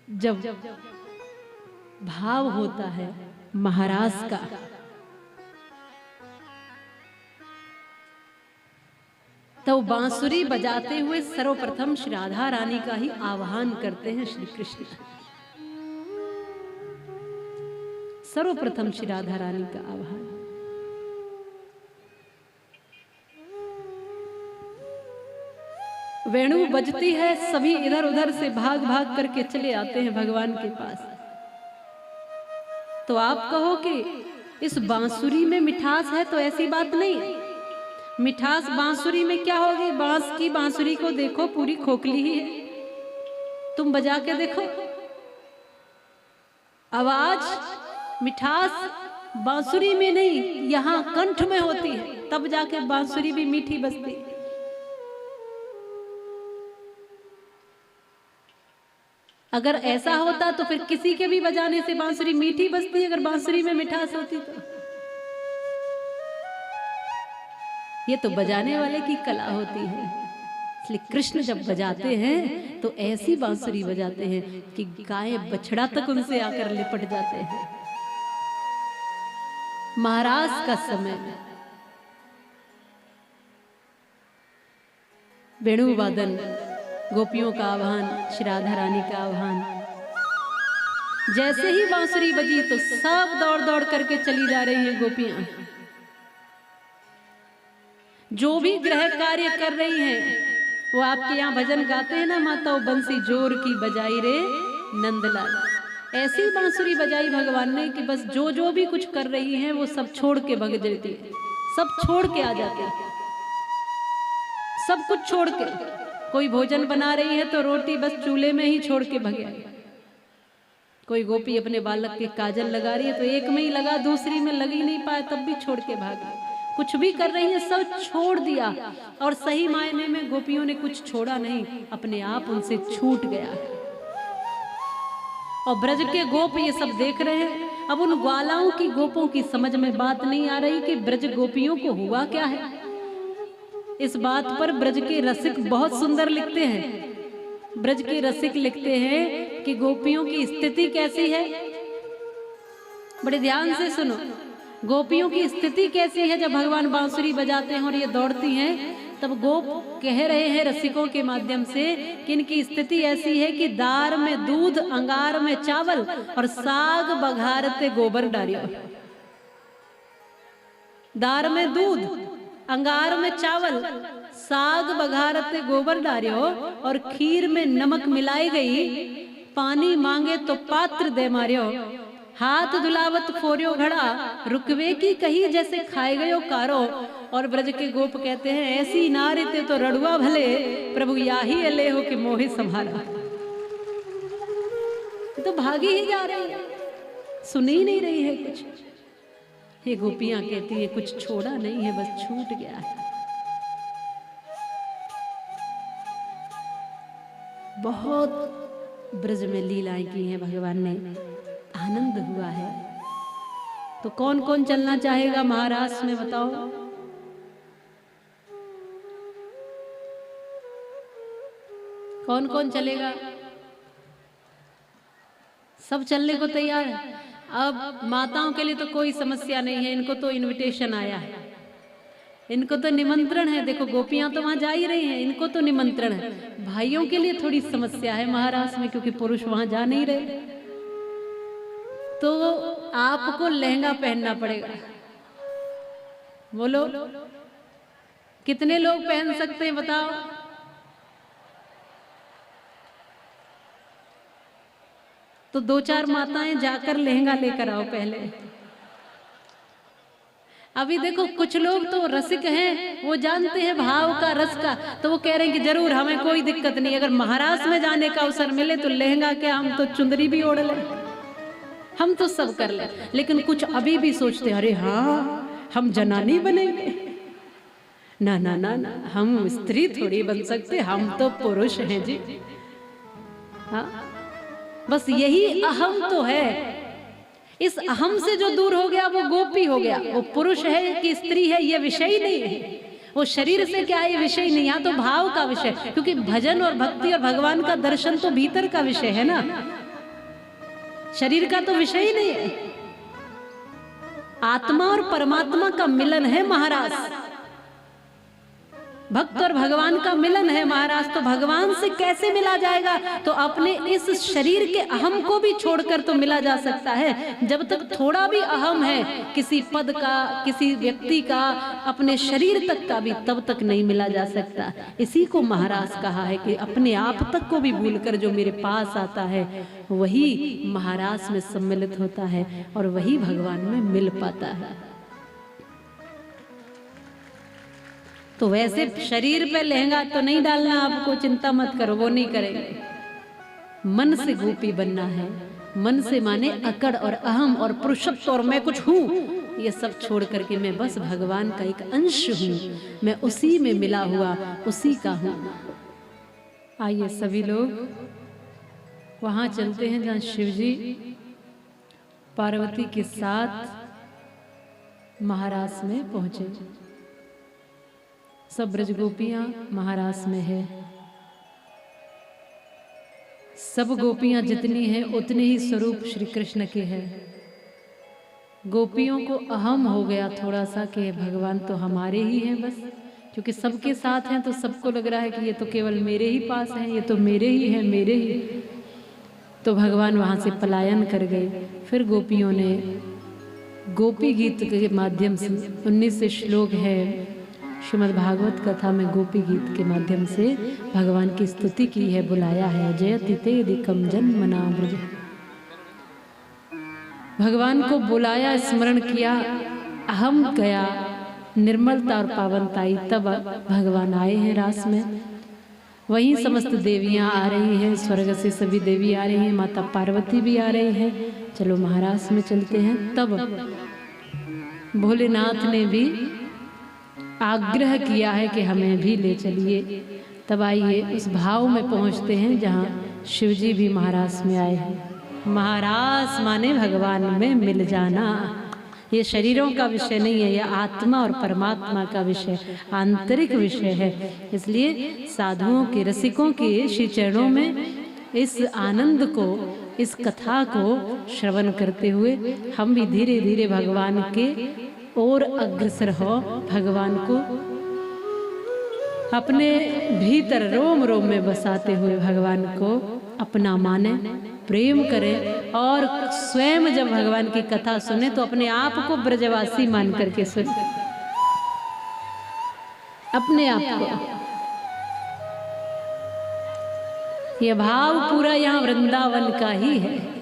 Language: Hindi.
जब भाव होता है महाराज का, तो बांसुरी बजाते हुए सर्वप्रथम श्री राधा रानी का ही आह्वान करते हैं श्री कृष्ण। सर्वप्रथम श्री राधा रानी का आह्वान। वेणु बजती है, सभी इधर उधर से भाग भाग करके चले आते हैं भगवान के पास। तो आप कहो कि इस बांसुरी में मिठास है, तो ऐसी बात नहीं। मिठास बांसुरी में क्या होगी? बांस की बांसुरी को देखो, पूरी खोखली ही है, तुम बजा के देखो। आवाज मिठास बांसुरी में नहीं, यहां कंठ में होती है, तब जाके बांसुरी भी मीठी बजती है। अगर ऐसा होता तो फिर किसी के भी बजाने से बांसुरी मीठी बजती, अगर बांसुरी में मिठास होती तो। ये तो बजाने वाले की कला होती है। इसलिए कृष्ण जब बजाते हैं तो ऐसी बांसुरी बजाते हैं कि गाय बछड़ा तक उनसे आकर लिपट जाते हैं। महाराज का समय, वेणु वादन, गोपियों का आह्वान, श्री राधा रानी का आह्वान। जैसे ही बांसुरी बजी तो सब दौड़ दौड़ करके चली जा रही हैं गोपियां। जो भी गृह कार्य कर रही हैं, वो आपके यहाँ भजन गाते हैं ना, माता बंसी जोर की बजाई रे नंदलाल। ऐसी बांसुरी बजाई भगवान ने कि बस जो जो भी कुछ कर रही हैं वो सब छोड़ के भग जाती है, सब छोड़ के आ जाते हैं, सब कुछ छोड़ के। कोई भोजन बना रही है तो रोटी बस चूल्हे में ही छोड़ के भगे। कोई गोपी अपने बालक के काजल लगा रही है तो एक में ही लगा, दूसरी में लग ही नहीं पाया तब भी छोड़ के भागी। कुछ भी कर रही है सब छोड़ दिया, और सही मायने में गोपियों ने कुछ छोड़ा नहीं, अपने आप उनसे छूट गया। और ब्रज के गोप ये सब देख रहे हैं। अब उन ग्वालाओं की, गोपों की समझ में बात नहीं आ रही कि ब्रज गोपियों को हुआ क्या है। इस बात पर ब्रज के रसिक बहुत सुंदर लिखते हैं। ब्रज के रसिक लिखते हैं कि गोपियों की स्थिति कैसी है। बड़े ध्यान से सुनो, गोपियों की स्थिति कैसी है। जब भगवान बांसुरी बजाते हैं और ये दौड़ती हैं, तब गोप कह रहे हैं रसिकों के माध्यम से कि इनकी स्थिति ऐसी है कि दार में दूध, अंगार में चावल और साग बघारते गोबर डारियो। दार में दूध, अंगार में चावल, साग बघारते गोबर डारियो, और खीर में नमक मिलाई गई, पानी मांगे तो पात्र दे मारियो, हाथ धुलावत फोरियो घड़ा, रुकवे की कही जैसे खाए गयो कारो। और ब्रज के गोप कहते हैं, ऐसी नारिते तो रड़ुआ भले, प्रभु याही अले हो कि मोहे संभाला। तो भागी ही जा रही है, सुन ही नहीं रही है कुछ। ये गोपियां कहती है कुछ छोड़ा नहीं है, बस छूट गया है। बहुत ब्रज में लीलाएं की हैं भगवान ने, आनंद हुआ है। तो कौन कौन चलना चाहेगा महाराष्ट्र में, बताओ? कौन कौन चलेगा? सब चलने को तैयार है। अब माताओं के लिए तो कोई समस्या नहीं है, इनको तो इनविटेशन आया है, इनको तो निमंत्रण है। देखो गोपियां तो वहां जा ही रही हैं, इनको तो निमंत्रण है। भाइयों के लिए थोड़ी समस्या है महाराष्ट्र में, क्योंकि पुरुष वहां जा नहीं रहे, तो आपको लहंगा पहनना पड़ेगा। बोलो कितने लोग पहन सकते हैं, बताओ? तो 2-4 माताएं जाकर लहंगा लेकर आओ पहले। अभी देखो कुछ लोग तो रसिक हैं, वो जानते हैं भाव का, रस का, तो वो कह रहे हैं कि जरूर हमें कोई दिक्कत नहीं, अगर महाराष्ट्र में जाने का अवसर मिले तो लहंगा क्या, हम तो चुंदरी भी ओढ़ लें, हम तो सब कर ले। लेकिन कुछ अभी भी सोचते हैं, अरे हाँ हम जनानी बनेंगे। ना ना ना ना, हम स्त्री थोड़ी बन सकते, हम तो पुरुष हैं जी। हाँ, बस यही अहम तो है। इस अहम से जो दूर हो गया वो गोपी हो गया। वो पुरुष है कि स्त्री है ये विषय ही नहीं है, वो शरीर से क्या है ये विषय नहीं, यहाँ तो भाव का विषय। क्योंकि भजन और भक्ति और भगवान का दर्शन तो भीतर का विषय है ना। शरीर का तो विषय ही नहीं है। आत्मा और परमात्मा का मिलन है महाराज, भक्त और भगवान का मिलन है महाराज। तो भगवान से कैसे मिला जाएगा? तो अपने इस शरीर के अहम को भी छोड़कर तो मिला जा सकता है। जब तक थोड़ा भी अहम है किसी पद का, किसी व्यक्ति का, अपने शरीर तक का भी, तब तक नहीं मिला जा सकता। इसी को महाराज कहा है कि अपने आप तक को भी भूलकर जो मेरे पास आता है वही महाराज में सम्मिलित होता है और वही भगवान में मिल पाता है। तो वैसे शरीर पे लहंगा तो नहीं डालना आपको, चिंता मत करो, वो नहीं करेंगे। मन से गोपी बनना है। मन से माने अकड़ और अहम और पुरुषत्व और मैं कुछ हूँ, ये सब छोड़ करके मैं बस भगवान का एक अंश हूँ, मैं उसी में मिला हुआ उसी का हूँ। आइए सभी लोग वहां चलते हैं जहाँ शिवजी पार्वती के साथ महारास में पहुंचे। सब ब्रज गोपियां महारास में है। सब गोपियां जितनी हैं उतने ही स्वरूप श्री कृष्ण के हैं। गोपियों को अहम हो गया थोड़ा सा कि भगवान तो हमारे ही हैं बस, क्योंकि सबके साथ हैं तो सबको लग रहा है कि ये तो केवल मेरे ही पास हैं, ये तो मेरे ही हैं, मेरे ही। तो भगवान वहां से पलायन कर गए। फिर गोपियों ने गोपी गीत के माध्यम से 19 श्लोक है श्रीमद् भागवत कथा में, गोपी गीत के माध्यम से भगवान की स्तुति की है, बुलाया है। जयति तेदिकम जन्मना ब्रज, भगवान को बुलाया, स्मरण किया, अहम गया, निर्मलता और पावनता आई, तब भगवान आए हैं रास में। वहीं समस्त देवियां आ रही हैं, स्वर्ग से सभी देवी आ रही हैं, माता पार्वती भी आ रही हैं। चलो महाराज में चलते हैं। तब भोलेनाथ ने भी आग्रह किया है कि हमें भी ले चलिए। तब आइए उस भाव में पहुंचते हैं जहाँ शिवजी भी महाराज में आए हैं। महाराज माने भगवान में मिल जाना। ये शरीरों का विषय नहीं है, यह आत्मा और परमात्मा का विषय, आंतरिक विषय है। इसलिए साधुओं के, रसिकों के श्री चरणों में इस आनंद को, इस कथा को श्रवण करते हुए हम भी धीरे धीरे भगवान के और अग्रसर हो, भगवान को अपने भीतर रोम रोम में बसाते हुए भगवान को अपना माने, प्रेम करें और स्वयं जब भगवान की कथा सुने तो अपने आप को ब्रजवासी मान करके सुने, अपने आप को। यह भाव पूरा यहाँ वृंदावन का ही है।